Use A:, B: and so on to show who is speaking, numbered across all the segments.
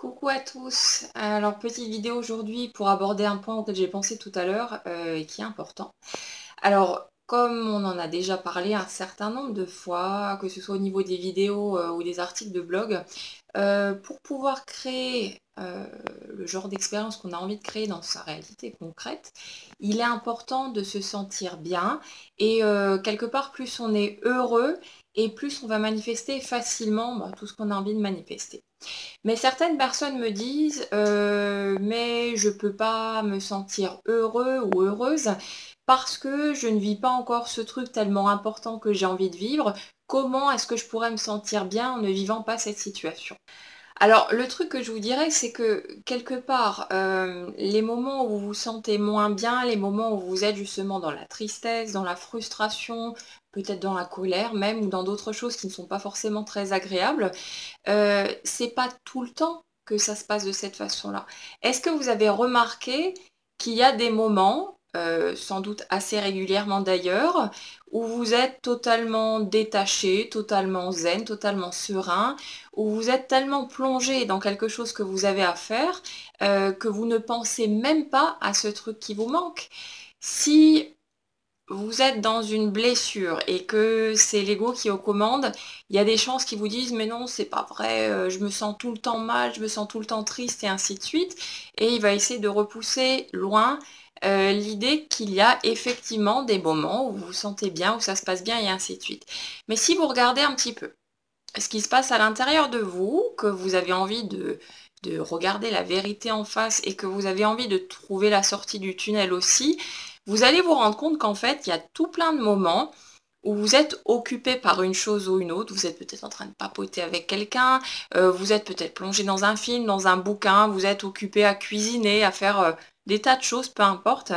A: Coucou à tous. Alors, petite vidéo aujourd'hui pour aborder un point auquel j'ai pensé tout à l'heure et qui est important. Alors, comme on en a déjà parlé un certain nombre de fois, que ce soit au niveau des vidéos ou des articles de blog, pour pouvoir créer le genre d'expérience qu'on a envie de créer dans sa réalité concrète, il est important de se sentir bien et quelque part, plus on est heureux et plus on va manifester facilement tout ce qu'on a envie de manifester. Mais certaines personnes me disent mais je peux pas me sentir heureux ou heureuse parce que je ne vis pas encore ce truc tellement important que j'ai envie de vivre. Comment est-ce que je pourrais me sentir bien en ne vivant pas cette situation? Alors, le truc que je vous dirais, c'est que quelque part, les moments où vous vous sentez moins bien, les moments où vous êtes justement dans la tristesse, dans la frustration, peut-être dans la colère même, ou dans d'autres choses qui ne sont pas forcément très agréables, c'est pas tout le temps que ça se passe de cette façon-là. Est-ce que vous avez remarqué qu'il y a des moments, sans doute assez régulièrement d'ailleurs, où vous êtes totalement détaché, totalement zen, totalement serein, où vous êtes tellement plongé dans quelque chose que vous avez à faire, que vous ne pensez même pas à ce truc qui vous manque? Si vous êtes dans une blessure et que c'est l'ego qui est aux commandes, il y a des chances qui vous disent mais non, c'est pas vrai, je me sens tout le temps mal, je me sens tout le temps triste et ainsi de suite. Et il va essayer de repousser loin l'idée qu'il y a effectivement des moments où vous vous sentez bien, où ça se passe bien et ainsi de suite. Mais si vous regardez un petit peu ce qui se passe à l'intérieur de vous, que vous avez envie de regarder la vérité en face et que vous avez envie de trouver la sortie du tunnel aussi, vous allez vous rendre compte qu'en fait, il y a tout plein de moments où vous êtes occupé par une chose ou une autre, vous êtes peut-être en train de papoter avec quelqu'un, vous êtes peut-être plongé dans un film, dans un bouquin, vous êtes occupé à cuisiner, à faire des tas de choses, peu importe.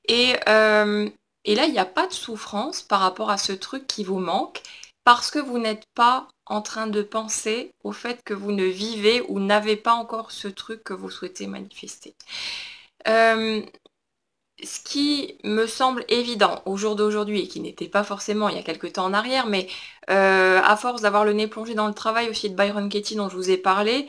A: Et, euh, et là, il n'y a pas de souffrance par rapport à ce truc qui vous manque, parce que vous n'êtes pas en train de penser au fait que vous ne vivez ou n'avez pas encore ce truc que vous souhaitez manifester. Euh, Ce qui me semble évident au jour d'aujourd'hui et qui n'était pas forcément il y a quelques temps en arrière, mais à force d'avoir le nez plongé dans le travail aussi de Byron Katie dont je vous ai parlé,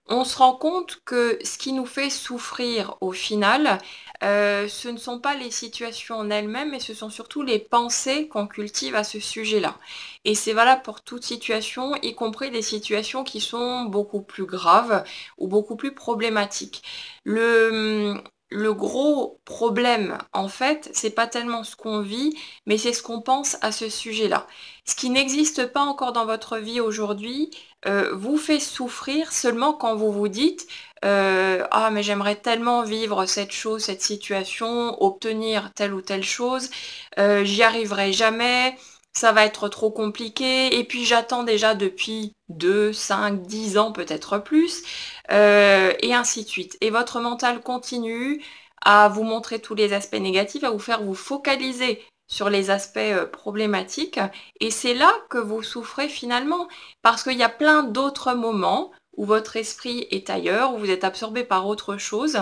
A: on se rend compte que ce qui nous fait souffrir au final, ce ne sont pas les situations en elles-mêmes, mais ce sont surtout les pensées qu'on cultive à ce sujet-là. Et c'est valable pour toute situation, y compris des situations qui sont beaucoup plus graves ou beaucoup plus problématiques. Le gros problème, en fait, c'est pas tellement ce qu'on vit, mais c'est ce qu'on pense à ce sujet-là. Ce qui n'existe pas encore dans votre vie aujourd'hui, vous fait souffrir seulement quand vous vous dites ah mais j'aimerais tellement vivre cette chose, cette situation, obtenir telle ou telle chose, j'y arriverai jamais, ça va être trop compliqué, et puis j'attends déjà depuis 2, 5, 10 ans, peut-être plus, et ainsi de suite. Et votre mental continue à vous montrer tous les aspects négatifs, à vous faire vous focaliser sur les aspects problématiques, et c'est là que vous souffrez finalement. Parce qu'il y a plein d'autres moments où votre esprit est ailleurs, où vous êtes absorbé par autre chose,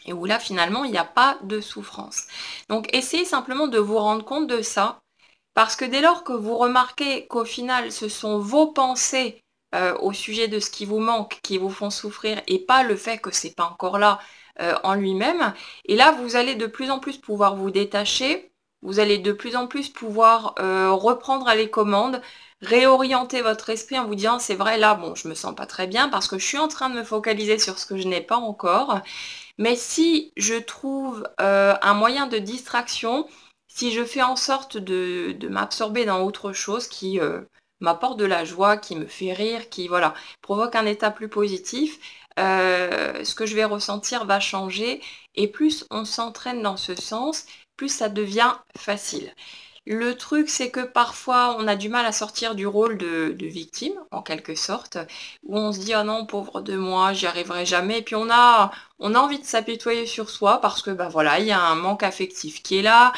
A: et où là, finalement, il n'y a pas de souffrance. Donc, essayez simplement de vous rendre compte de ça, parce que dès lors que vous remarquez qu'au final, ce sont vos pensées au sujet de ce qui vous manque qui vous font souffrir, et pas le fait que c'est pas encore là en lui-même, et là, vous allez de plus en plus pouvoir vous détacher, vous allez de plus en plus pouvoir reprendre les commandes, réorienter votre esprit en vous disant c'est vrai là bon je me sens pas très bien parce que je suis en train de me focaliser sur ce que je n'ai pas encore, mais si je trouve un moyen de distraction, si je fais en sorte de m'absorber dans autre chose qui m'apporte de la joie, qui me fait rire, qui voilà, provoque un état plus positif, ce que je vais ressentir va changer, et plus on s'entraîne dans ce sens, plus ça devient facile. Le truc, c'est que parfois, on a du mal à sortir du rôle de victime, en quelque sorte, où on se dit, ah non, pauvre de moi, j'y arriverai jamais. Et puis on a envie de s'apitoyer sur soi parce que, bah voilà, il y a un manque affectif qui est là,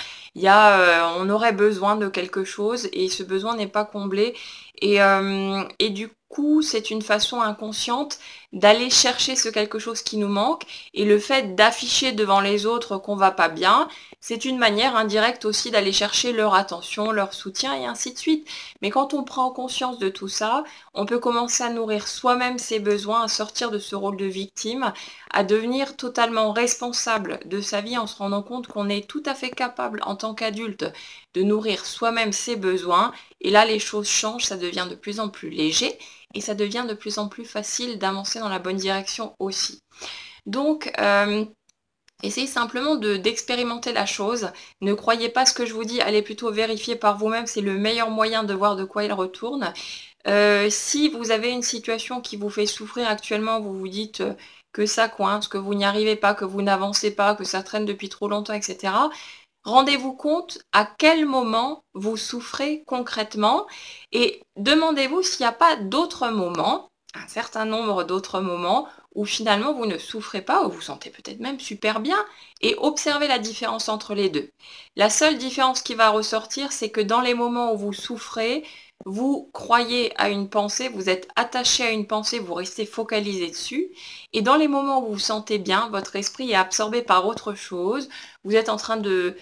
A: on aurait besoin de quelque chose et ce besoin n'est pas comblé. Et du coup, c'est une façon inconsciente d'aller chercher ce quelque chose qui nous manque. Et le fait d'afficher devant les autres qu'on va pas bien, c'est une manière indirecte aussi d'aller chercher leur attention, leur soutien et ainsi de suite. Mais quand on prend conscience de tout ça, on peut commencer à nourrir soi-même ses besoins, à sortir de ce rôle de victime, à devenir totalement responsable de sa vie en se rendant compte qu'on est tout à fait capable en tant qu'adulte de nourrir soi-même ses besoins. Et là, les choses changent, ça devient de plus en plus léger et ça devient de plus en plus facile d'avancer dans la bonne direction aussi. Donc, essayez simplement d'expérimenter la chose. Ne croyez pas ce que je vous dis, allez plutôt vérifier par vous-même, c'est le meilleur moyen de voir de quoi il retourne. Si vous avez une situation qui vous fait souffrir actuellement, vous vous dites que ça coince, que vous n'y arrivez pas, que vous n'avancez pas, que ça traîne depuis trop longtemps, etc. Rendez-vous compte à quel moment vous souffrez concrètement et demandez-vous s'il n'y a pas d'autres moments, un certain nombre d'autres moments, où finalement vous ne souffrez pas, ou vous sentez peut-être même super bien, et observez la différence entre les deux. La seule différence qui va ressortir, c'est que dans les moments où vous souffrez, vous croyez à une pensée, vous êtes attaché à une pensée, vous restez focalisé dessus, et dans les moments où vous vous sentez bien, votre esprit est absorbé par autre chose, vous êtes en train de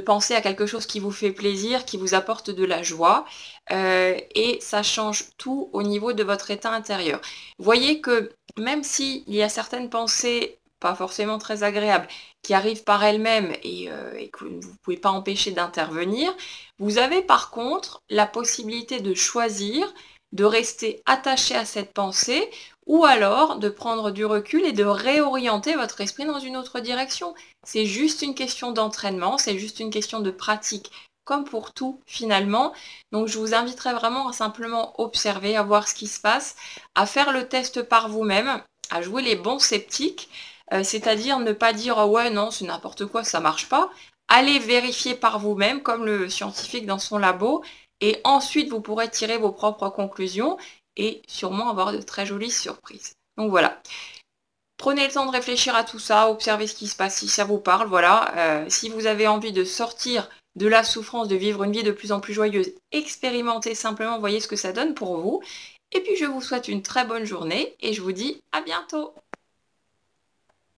A: penser à quelque chose qui vous fait plaisir, qui vous apporte de la joie, et ça change tout au niveau de votre état intérieur. Voyez que même s'il y a certaines pensées pas forcément très agréables qui arrivent par elles-mêmes et que vous ne pouvez pas empêcher d'intervenir, vous avez par contre la possibilité de choisir de rester attaché à cette pensée ou alors de prendre du recul et de réorienter votre esprit dans une autre direction. C'est juste une question d'entraînement, c'est juste une question de pratique, comme pour tout finalement. Donc je vous inviterai vraiment à simplement observer, à voir ce qui se passe, à faire le test par vous-même, à jouer les bons sceptiques, c'est-à-dire ne pas dire « ouais non c'est n'importe quoi, ça marche pas ». Allez vérifier par vous-même comme le scientifique dans son labo et ensuite vous pourrez tirer vos propres conclusions et sûrement avoir de très jolies surprises. Donc voilà. Prenez le temps de réfléchir à tout ça, observez ce qui se passe si ça vous parle, voilà. Si vous avez envie de sortir de la souffrance, de vivre une vie de plus en plus joyeuse, expérimentez simplement, voyez ce que ça donne pour vous. Et puis je vous souhaite une très bonne journée et je vous dis à bientôt.